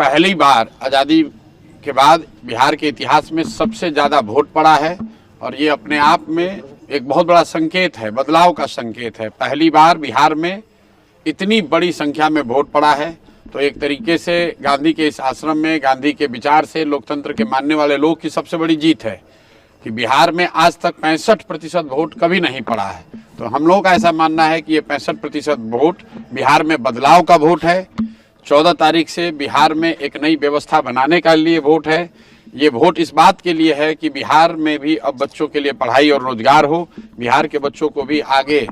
पहली बार आज़ादी के बाद बिहार के इतिहास में सबसे ज़्यादा वोट पड़ा है और ये अपने आप में एक बहुत बड़ा संकेत है, बदलाव का संकेत है। पहली बार बिहार में इतनी बड़ी संख्या में वोट पड़ा है, तो एक तरीके से गांधी के इस आश्रम में गांधी के विचार से लोकतंत्र के मानने वाले लोग की सबसे बड़ी जीत है कि बिहार में आज तक 65% वोट कभी नहीं पड़ा है। तो हम लोगों का ऐसा मानना है कि ये 65% वोट बिहार में बदलाव का वोट है। 14 तारीख से बिहार में एक नई व्यवस्था बनाने के लिए वोट है। ये वोट इस बात के लिए है कि बिहार में भी अब बच्चों के लिए पढ़ाई और रोजगार हो, बिहार के बच्चों को भी आगे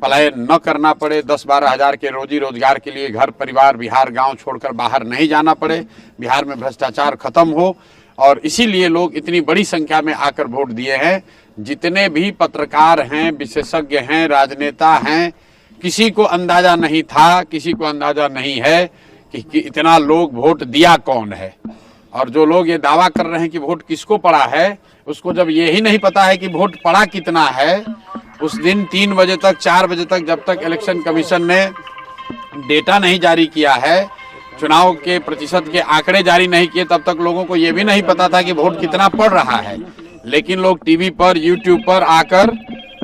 पलायन न करना पड़े, 10-12 हज़ार के रोजी रोजगार के लिए घर परिवार बिहार गांव छोड़कर बाहर नहीं जाना पड़े, बिहार में भ्रष्टाचार खत्म हो। और इसीलिए लोग इतनी बड़ी संख्या में आकर वोट दिए हैं। जितने भी पत्रकार हैं, विशेषज्ञ हैं, राजनेता हैं, किसी को अंदाजा नहीं था, किसी को अंदाजा नहीं है कि इतना लोग वोट दिया कौन है। और जो लोग ये दावा कर रहे हैं कि वोट किसको पड़ा है, उसको जब ये ही नहीं पता है कि वोट पड़ा कितना है, उस दिन 3 बजे तक 4 बजे तक जब तक इलेक्शन कमीशन ने डेटा नहीं जारी किया है, चुनाव के प्रतिशत के आंकड़े जारी नहीं किए, तब तक लोगों को ये भी नहीं पता था कि वोट कितना पड़ रहा है। लेकिन लोग टीवी पर, यूट्यूब पर आकर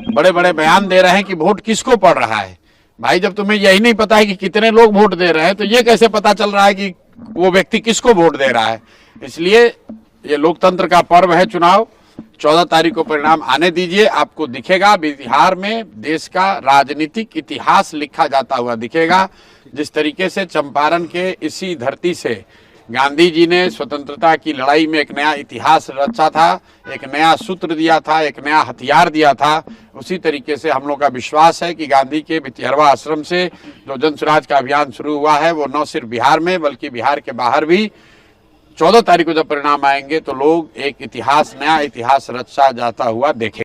बड़े बड़े बयान दे रहे हैं कि वोट किसको पड़ रहा है। भाई, जब तुम्हें यही नहीं पता है कि कितने लोग वोट दे रहे हैं, तो ये कैसे पता चल रहा है कि वो व्यक्ति किसको वोट दे रहा है। इसलिए ये लोकतंत्र का पर्व है चुनाव। 14 तारीख को परिणाम आने दीजिए, आपको दिखेगा बिहार में देश का राजनीतिक इतिहास लिखा जाता हुआ दिखेगा। जिस तरीके से चंपारण के इसी धरती से गांधी जी ने स्वतंत्रता की लड़ाई में एक नया इतिहास रचा था, एक नया सूत्र दिया था, एक नया हथियार दिया था, उसी तरीके से हम लोग का विश्वास है कि गांधी के 72वां आश्रम से जो जन स्वराज का अभियान शुरू हुआ है, वो न सिर्फ बिहार में बल्कि बिहार के बाहर भी 14 तारीख को जब परिणाम आएंगे तो लोग एक इतिहास, नया इतिहास रचा जाता हुआ देखेंगे।